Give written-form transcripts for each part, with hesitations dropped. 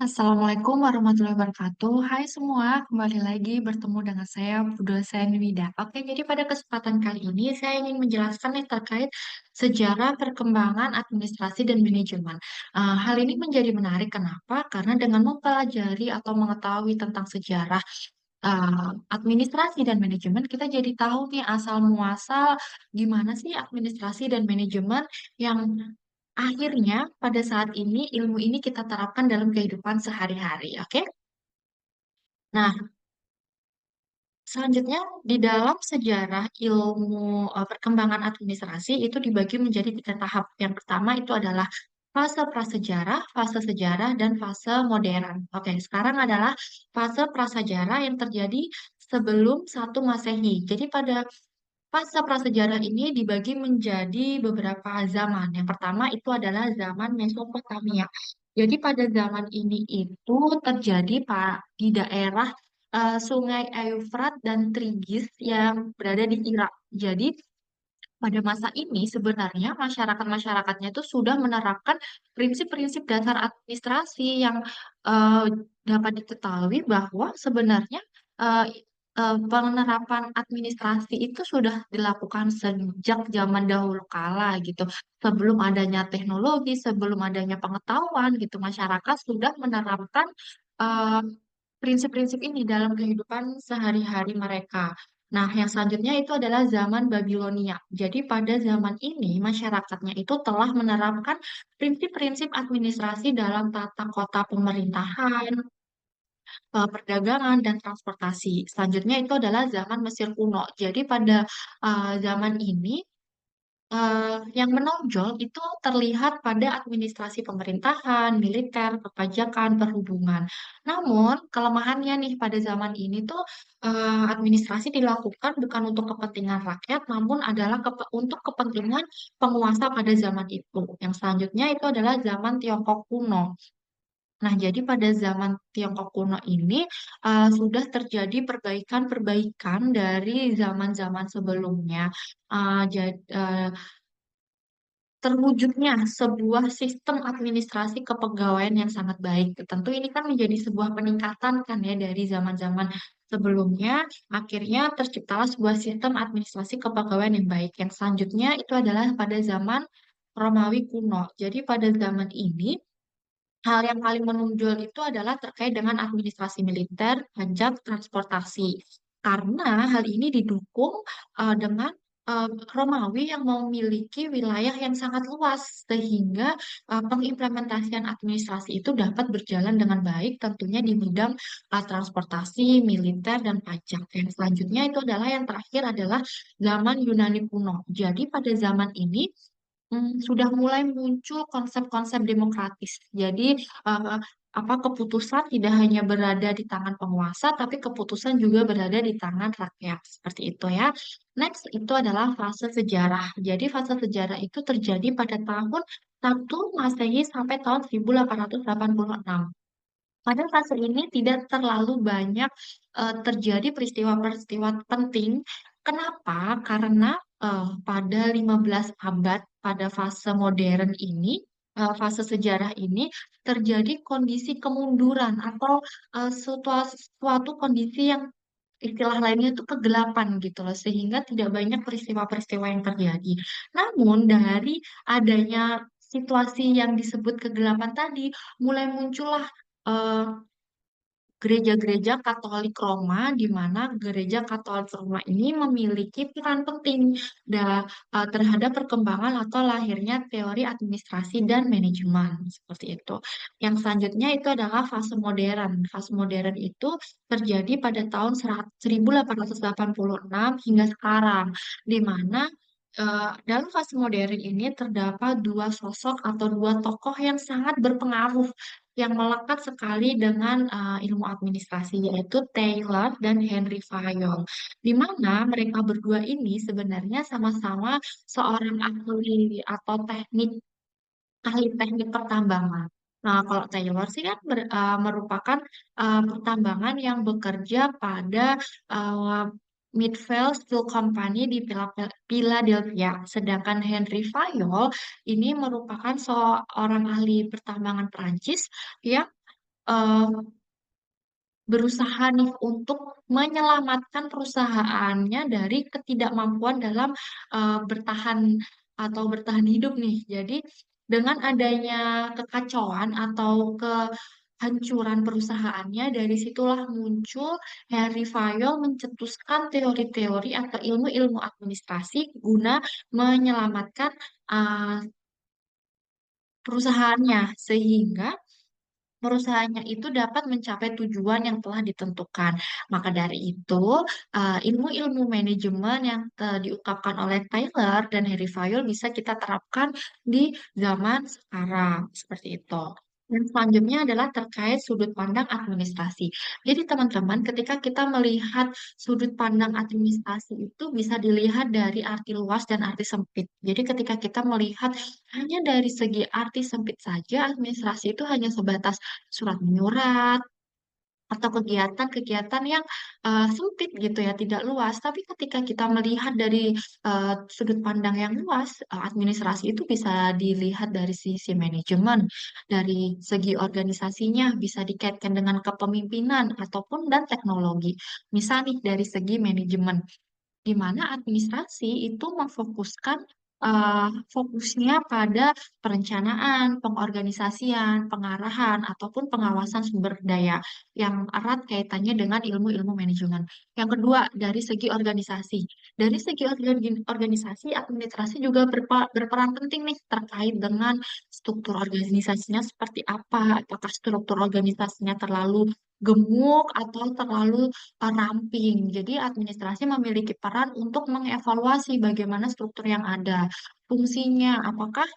Assalamualaikum warahmatullahi wabarakatuh. Hai semua, kembali lagi bertemu dengan saya, Bu dosen Wida. Oke, jadi pada kesempatan kali ini saya ingin menjelaskan nih terkait sejarah perkembangan administrasi dan manajemen. Hal ini menjadi menarik, kenapa? Karena dengan mempelajari atau mengetahui tentang sejarah administrasi dan manajemen, kita jadi tahu nih asal muasal gimana sih administrasi dan manajemen yang akhirnya pada saat ini ilmu ini kita terapkan dalam kehidupan sehari-hari, oke? Nah, selanjutnya di dalam sejarah ilmu perkembangan administrasi itu dibagi menjadi tiga tahap. Yang pertama itu adalah fase prasejarah, fase sejarah, dan fase modern. Oke, sekarang adalah fase prasejarah yang terjadi sebelum 1 Masehi. Jadi pada fase prasejarah ini dibagi menjadi beberapa zaman. Yang pertama itu adalah zaman Mesopotamia. Jadi pada zaman ini itu terjadi Pak di daerah Sungai Eufrat dan Tigris yang berada di Irak. Jadi pada masa ini sebenarnya masyarakat-masyarakatnya itu sudah menerapkan prinsip-prinsip dasar administrasi yang eh, dapat diketahui bahwa sebenarnya eh, penerapan administrasi itu sudah dilakukan sejak zaman dahulu kala gitu. Sebelum adanya teknologi, sebelum adanya pengetahuan gitu, masyarakat sudah menerapkan eh, prinsip-prinsip ini dalam kehidupan sehari-hari mereka. Nah, yang selanjutnya itu adalah zaman Babilonia. Jadi pada zaman ini masyarakatnya itu telah menerapkan prinsip-prinsip administrasi dalam tata kota pemerintahan, perdagangan, dan transportasi. Selanjutnya itu adalah zaman Mesir kuno. Jadi pada zaman ini yang menonjol itu terlihat pada administrasi pemerintahan, militer, perpajakan, perhubungan. Namun, kelemahannya nih pada zaman ini tuh administrasi dilakukan bukan untuk kepentingan rakyat, namun adalah untuk kepentingan penguasa pada zaman itu. Yang selanjutnya itu adalah zaman Tiongkok kuno. Nah, jadi pada zaman Tiongkok kuno ini sudah terjadi perbaikan-perbaikan dari zaman-zaman sebelumnya. Terwujudnya sebuah sistem administrasi kepegawaian yang sangat baik. Tentu ini kan menjadi sebuah peningkatan kan ya dari zaman-zaman sebelumnya, akhirnya terciptalah sebuah sistem administrasi kepegawaian yang baik. Yang selanjutnya itu adalah pada zaman Romawi kuno. Jadi pada zaman ini hal yang paling menonjol itu adalah terkait dengan administrasi militer, pajak, transportasi. Karena hal ini didukung dengan Romawi yang memiliki wilayah yang sangat luas, sehingga pengimplementasian administrasi itu dapat berjalan dengan baik, tentunya di bidang transportasi, militer, dan pajak. Yang selanjutnya itu adalah yang terakhir adalah zaman Yunani kuno. Jadi pada zaman ini sudah mulai muncul konsep-konsep demokratis. Jadi eh, keputusan tidak hanya berada di tangan penguasa, tapi keputusan juga berada di tangan rakyat. Seperti itu ya. Next itu adalah fase sejarah. Jadi fase sejarah itu terjadi pada tahun 1 Masehi sampai tahun 1886. Pada fase ini tidak terlalu banyak terjadi peristiwa-peristiwa penting. Kenapa? Karena pada 15 abad, pada fase modern ini, fase sejarah ini, terjadi kondisi kemunduran atau suatu kondisi yang istilah lainnya itu kegelapan gitu loh, sehingga tidak banyak peristiwa-peristiwa yang terjadi. Namun dari adanya situasi yang disebut kegelapan tadi, mulai muncullah eh, gereja-gereja Katolik Roma, di mana gereja Katolik Roma ini memiliki peran penting terhadap perkembangan atau lahirnya teori administrasi dan manajemen seperti itu. Yang selanjutnya itu adalah fase modern. Fase modern itu terjadi pada tahun 1886 hingga sekarang, di mana dalam fase modern ini terdapat dua sosok atau dua tokoh yang sangat berpengaruh yang melekat sekali dengan ilmu administrasi, yaitu Taylor dan Henry Fayol, di mana mereka berdua ini sebenarnya sama-sama seorang ahli teknik pertambangan. Nah, kalau Taylor sih kan merupakan pertambangan yang bekerja pada uh, Midvale Steel Company di Philadelphia. Sedangkan Henry Fayol ini merupakan seorang ahli pertambangan Perancis yang eh, berusaha nih untuk menyelamatkan perusahaannya dari ketidakmampuan dalam bertahan atau bertahan hidup nih. Jadi dengan adanya kekacauan atau kehancuran perusahaannya, dari situlah muncul Harry Fayol mencetuskan teori-teori atau ilmu-ilmu administrasi guna menyelamatkan uh, perusahaannya sehingga perusahaannya itu dapat mencapai tujuan yang telah ditentukan. Maka dari itu, ilmu-ilmu manajemen yang diungkapkan oleh Taylor dan Harry Fayol bisa kita terapkan di zaman sekarang. Seperti itu. Dan selanjutnya adalah terkait sudut pandang administrasi. Jadi teman-teman, ketika kita melihat sudut pandang administrasi itu bisa dilihat dari arti luas dan arti sempit. Jadi ketika kita melihat hanya dari segi arti sempit saja, administrasi itu hanya sebatas surat menyurat atau kegiatan-kegiatan yang sempit gitu ya, tidak luas. Tapi ketika kita melihat dari sudut pandang yang luas, administrasi itu bisa dilihat dari sisi manajemen, dari segi organisasinya, bisa dikaitkan dengan kepemimpinan ataupun dan teknologi. Misalnya nih, dari segi manajemen di mana administrasi itu memfokuskan fokusnya pada perencanaan, pengorganisasian, pengarahan, ataupun pengawasan sumber daya yang erat kaitannya dengan ilmu-ilmu manajemen. Yang kedua, dari segi organisasi. Dari segi organisasi, administrasi juga berperan penting nih terkait dengan struktur organisasinya seperti apa, apakah struktur organisasinya terlalu gemuk atau terlalu ramping. Jadi administrasi memiliki peran untuk mengevaluasi bagaimana struktur yang ada, fungsinya, apakah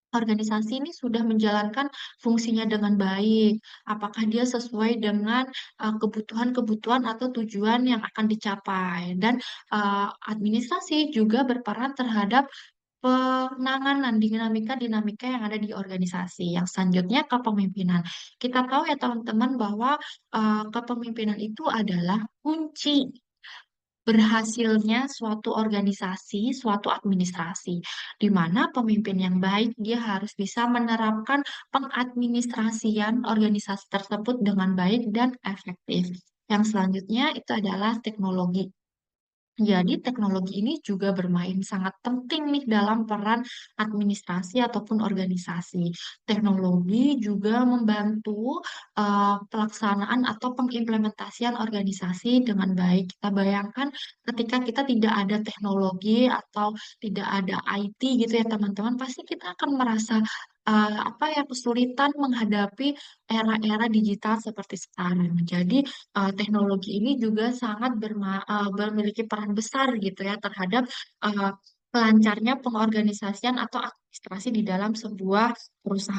organisasi ini sudah menjalankan fungsinya dengan baik, apakah dia sesuai dengan kebutuhan-kebutuhan atau tujuan yang akan dicapai. Dan administrasi juga berperan terhadap penanganan dinamika-dinamika yang ada di organisasi. Yang selanjutnya kepemimpinan. Kita tahu ya teman-teman bahwa kepemimpinan itu adalah kunci berhasilnya suatu organisasi, suatu administrasi, di mana pemimpin yang baik dia harus bisa menerapkan pengadministrasian organisasi tersebut dengan baik dan efektif. Yang selanjutnya itu adalah teknologi. Jadi teknologi ini juga bermain sangat penting nih dalam peran administrasi ataupun organisasi. Teknologi juga membantu pelaksanaan atau pengimplementasian organisasi dengan baik. Kita bayangkan ketika kita tidak ada teknologi atau tidak ada IT gitu ya teman-teman, pasti kita akan merasa apa ya kesulitan menghadapi era-era digital seperti sekarang. Jadi teknologi ini juga sangat memiliki peran besar gitu ya terhadap uh, kelancarnya pengorganisasian atau administrasi di dalam sebuah perusahaan.